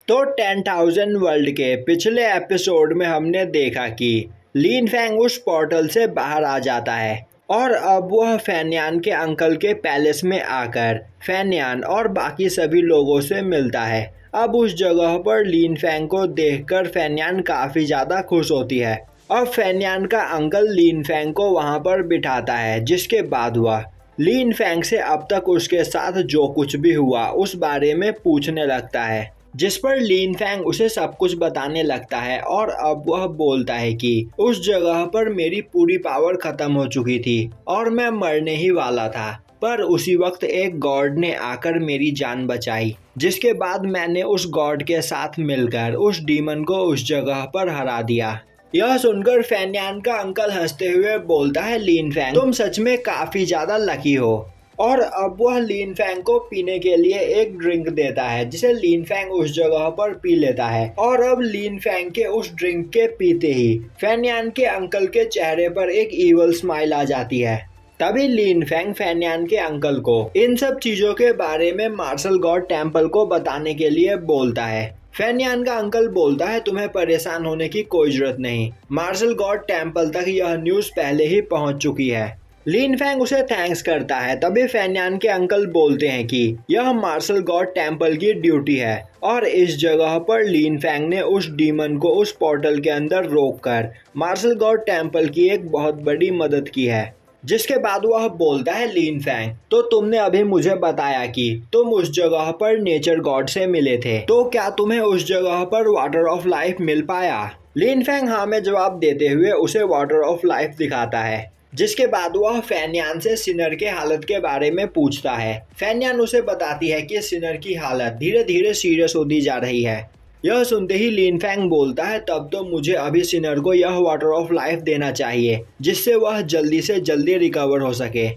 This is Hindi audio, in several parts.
तो 10,000 वर्ल्ड के पिछले एपिसोड में हमने देखा कि लिन फैंग उस पोर्टल से बाहर आ जाता है और अब वह फेन्यान के अंकल के पैलेस में आकर फेन्यान और बाकी सभी लोगों से मिलता है। अब उस जगह पर लिन फैंग को देखकर फेन्यान काफ़ी ज़्यादा खुश होती है। अब फेन्यान का अंकल लिन फैंग को वहाँ पर बिठाता है, जिसके बाद वह लिन फैंग से अब तक उसके साथ जो कुछ भी हुआ उस बारे में पूछने लगता है, जिस पर लिन फैंग उसे सब कुछ बताने लगता है। और अब वह बोलता है कि उस जगह पर मेरी पूरी पावर खत्म हो चुकी थी और मैं मरने ही वाला था, पर उसी वक्त एक गॉड ने आकर मेरी जान बचाई, जिसके बाद मैंने उस गॉड के साथ मिलकर उस डीमन को उस जगह पर हरा दिया। यह सुनकर फेन्यान का अंकल हंसते हुए बोलता है, लिन फैंग तुम सच में काफी ज्यादा लकी हो। और अब वह लिन फैंग को पीने के लिए एक ड्रिंक देता है, जिसे लिन फैंग उस जगह पर पी लेता है। और अब लिन फैंग के उस ड्रिंक के पीते ही फेन्यान के अंकल के चेहरे पर एक ईवल स्माइल आ जाती है। तभी लिन फैंग फेन्यान के अंकल को इन सब चीजों के बारे में मार्शल गॉड टेम्पल को बताने के लिए बोलता है। फेन्यान का अंकल बोलता है, तुम्हें परेशान होने की कोई जरूरत नहीं, मार्शल गॉड टेम्पल तक यह न्यूज पहले ही पहुंच चुकी है। लिन फैंग उसे थैंक्स करता है। तभी फेन्यान के अंकल बोलते हैं कि यह मार्शल गॉड टेम्पल की ड्यूटी है और इस जगह पर लिन फैंग ने उस डीमन को उस पोर्टल के अंदर रोककर मार्शल गॉड टेम्पल की एक बहुत बड़ी मदद की है। जिसके बाद वह बोलता है, लिन फैंग तो तुमने अभी मुझे बताया कि तुम उस जगह पर नेचर गॉड से मिले थे, तो क्या तुम्हें उस जगह पर वाटर ऑफ लाइफ मिल पाया? लिन फैंग हाँ में जवाब देते हुए उसे वाटर ऑफ लाइफ दिखाता है। जिसके बाद वह फेन्यान से सिनर के हालत के बारे में पूछता है। फेन्यान उसे बताती है कि सिनर की हालत धीरे धीरे सीरियस होती जा रही है। यह सुनते ही लिन फैंग बोलता है, तब तो मुझे अभी सिनर को यह वाटर ऑफ लाइफ देना चाहिए, जिससे वह जल्दी से जल्दी रिकवर हो सके।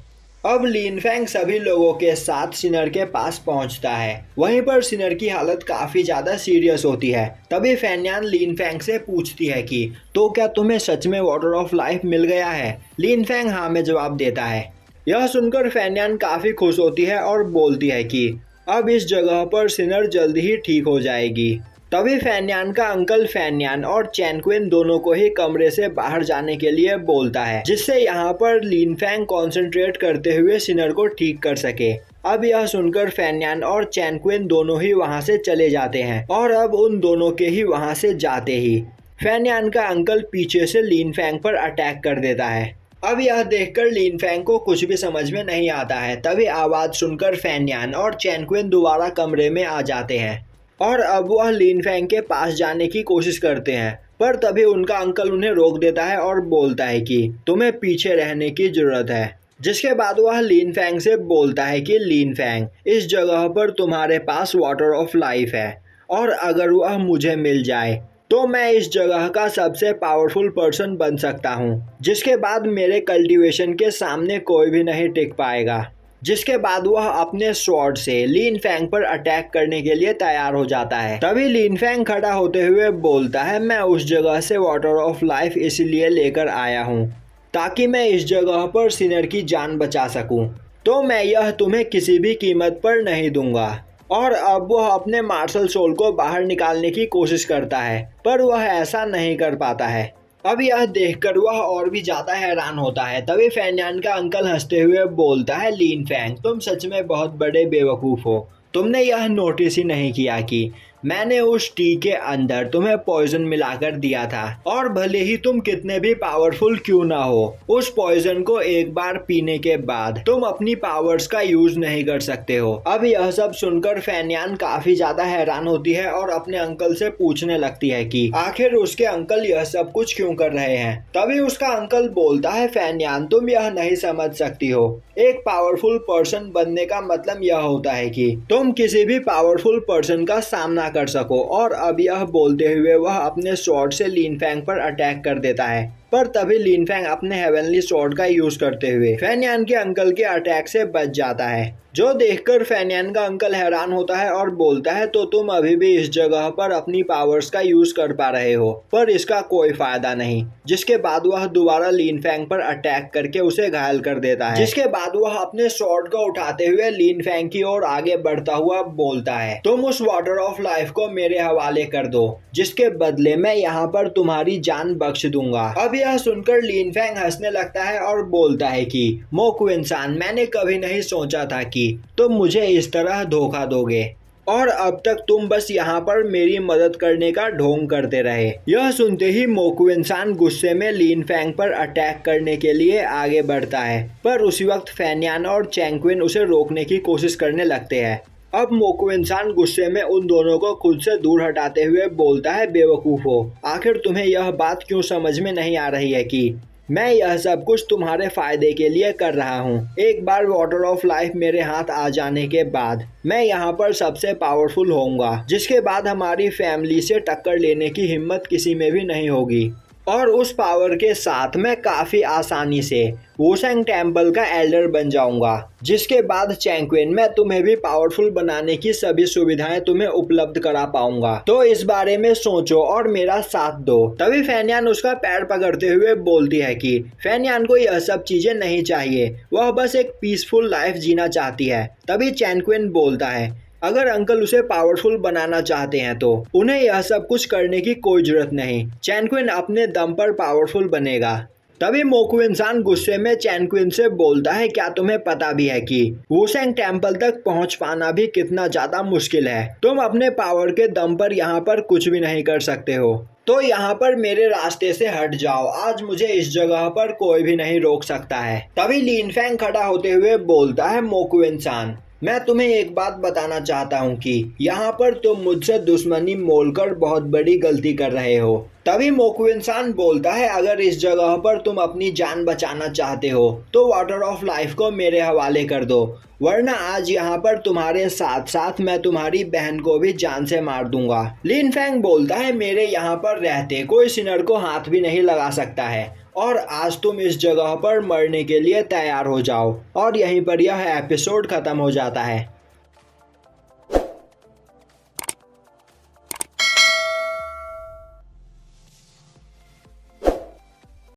अब लिन फैंग सभी लोगों के साथ सिनर के पास पहुंचता है। वहीं पर सिनर की हालत काफी ज्यादा सीरियस होती है। तभी फेन्यान लिन फैंग से पूछती है कि तो क्या तुम्हें सच में वाटर ऑफ लाइफ मिल गया है? लिन फैंग हाँ में जवाब देता है। यह सुनकर फेन्यान काफी खुश होती है और बोलती है कि अब इस जगह पर सिनर जल्द ही ठीक हो जाएगी। तभी फेन्यान का अंकल फेन्यान और चैनक्विन दोनों को ही कमरे से बाहर जाने के लिए बोलता है, जिससे यहाँ पर लिन फैंग कॉन्सेंट्रेट करते हुए सिनर को ठीक कर सके। अब यह सुनकर फेन्यान और चैनक्विन दोनों ही वहाँ से चले जाते हैं। और अब उन दोनों के ही वहाँ से जाते ही फेन्यान का अंकल पीछे से लिन फैंग पर अटैक कर देता है। अब यह देखकर लिन फैंग को कुछ भी समझ में नहीं आता है। तभी आवाज सुनकर फेन्यान और चैनक्विन दोबारा कमरे में आ जाते हैं और अब वह लिन फैंग के पास जाने की कोशिश करते हैं, पर तभी उनका अंकल उन्हें रोक देता है और बोलता है कि तुम्हें पीछे रहने की जरूरत है। जिसके बाद वह लिन फैंग से बोलता है कि लिन फैंग इस जगह पर तुम्हारे पास वाटर ऑफ लाइफ है और अगर वह मुझे मिल जाए तो मैं इस जगह का सबसे पावरफुल पर्सन बन सकता हूँ, जिसके बाद मेरे कल्टीवेशन के सामने कोई भी नहीं टिक पाएगा। जिसके बाद वह अपने स्वॉर्ड से लिन फैंग पर अटैक करने के लिए तैयार हो जाता है। तभी लिन फैंग खड़ा होते हुए बोलता है, मैं उस जगह से वाटर ऑफ लाइफ इसलिए लेकर आया हूँ ताकि मैं इस जगह पर सिनर की जान बचा सकूं, तो मैं यह तुम्हें किसी भी कीमत पर नहीं दूंगा। और अब वह अपने मार्शल सोल को बाहर निकालने की कोशिश करता है, पर वह ऐसा नहीं कर पाता है। अब यह देखकर वह और भी ज्यादा हैरान होता है। तभी फेन्यान का अंकल हंसते हुए बोलता है, लिन फैंग तुम सच में बहुत बड़े बेवकूफ हो, तुमने यह नोटिस ही नहीं किया कि मैंने उस टी के अंदर तुम्हें पॉइजन मिलाकर दिया था, और भले ही तुम कितने भी पावरफुल क्यों ना हो, उस पॉइजन को एक बार पीने के बाद तुम अपनी पावर्स का यूज नहीं कर सकते हो। अब यह सब सुनकर फेन्यान काफी ज्यादा हैरान होती है और अपने अंकल से पूछने लगती है कि आखिर उसके अंकल यह सब कुछ क्यों कर रहे हैं। तभी उसका अंकल बोलता है, फेन्यान तुम यह नहीं समझ सकती हो, एक पावरफुल पर्सन बनने का मतलब यह होता है कि तुम किसी भी पावरफुल पर्सन का सामना कर सको। और अब यह बोलते हुए वह अपने स्वॉर्ड से लिन फैंग पर अटैक कर देता है। पर तभी लिनफेंग अपने हेवनली स्वॉर्ड का यूज करते हुए फेनियान के अंकल के अटैक से बच जाता है, जो देखकर फेनियान का अंकल हैरान होता है और बोलता है तो तुम अभी भी इस जगह पर अपनी पावर्स का यूज कर पा रहे हो, पर इसका कोई फायदा नहीं। जिसके बाद वह दोबारा लिनफेंग पर अटैक करके उसे घायल कर देता है। जिसके बाद वह अपने स्वॉर्ड को उठाते हुए लिनफेंग की ओर आगे बढ़ता हुआ बोलता है, तुम उस वाटर ऑफ लाइफ को मेरे हवाले कर दो, जिसके बदले मैं यहाँ पर तुम्हारी जान बख्श दूंगा। अब यह सुनकर लिनफेंग हंसने लगता है और बोलता है कि मोकुएन-सान, मैंने कभी नहीं सोचा था कि तुम मुझे इस तरह धोखा दोगे और अब तक तुम बस यहाँ पर मेरी मदद करने का ढोंग करते रहे। यह सुनते ही मोकुएन-सान गुस्से में लिनफेंग पर अटैक करने के लिए आगे बढ़ता है, पर उसी वक्त फेनियान और चैंग उसे रोकने की कोशिश करने लगते हैं। अब मोकुएन-सान गुस्से में उन दोनों को खुद से दूर हटाते हुए बोलता है, बेवकूफो, आखिर तुम्हें यह बात क्यों समझ में नहीं आ रही है कि मैं यह सब कुछ तुम्हारे फायदे के लिए कर रहा हूँ। एक बार वाटर ऑफ लाइफ मेरे हाथ आ जाने के बाद मैं यहाँ पर सबसे पावरफुल होऊंगा, जिसके बाद हमारी फैमिली से टक्कर लेने की हिम्मत किसी में भी नहीं होगी और उस पावर के साथ मैं काफ़ी आसानी से वुशेंग टेम्पल का एल्डर बन जाऊंगा, जिसके बाद चैंग मैं तुम्हें भी पावरफुल बनाने की सभी सुविधाएं तुम्हें उपलब्ध करा पाऊंगा। तो इस बारे में सोचो और मेरा साथ दो। तभी फेनियान उसका पैर पकड़ते हुए बोलती है कि फेनियान को यह सब चीजें नहीं चाहिए, वह बस एक पीसफुल लाइफ जीना चाहती है। तभी चैंग बोलता है, अगर अंकल उसे पावरफुल बनाना चाहते हैं तो उन्हें यह सब कुछ करने की कोई जरूरत नहीं, चैंग अपने दम पर पावरफुल बनेगा। तभी मोकुएन-सान गुस्से में चैंग से बोलता है, क्या तुम्हें पता भी है कि वुशेंग टेम्पल तक पहुंच पाना भी कितना ज्यादा मुश्किल है? तुम अपने पावर के दम पर यहाँ पर कुछ भी नहीं कर सकते हो, तो यहाँ पर मेरे रास्ते से हट जाओ, आज मुझे इस जगह पर कोई भी नहीं रोक सकता है। तभी लिनफेंग खड़ा होते हुए बोलता है, मोकुएन-सान, मैं तुम्हें एक बात बताना चाहता हूँ कि यहाँ पर तुम मुझसे दुश्मनी मोलकर बहुत बड़ी गलती कर रहे हो। तभी मोकुएन-सान बोलता है, अगर इस जगह पर तुम अपनी जान बचाना चाहते हो तो वाटर ऑफ लाइफ को मेरे हवाले कर दो, वरना आज यहाँ पर तुम्हारे साथ साथ मैं तुम्हारी बहन को भी जान से मार दूंगा। लिनफेंग बोलता है, मेरे यहाँ पर रहते कोई सिनर को हाथ भी नहीं लगा सकता है और आज तुम इस जगह पर मरने के लिए तैयार हो जाओ। और यहीं पर यह एपिसोड खत्म हो जाता है।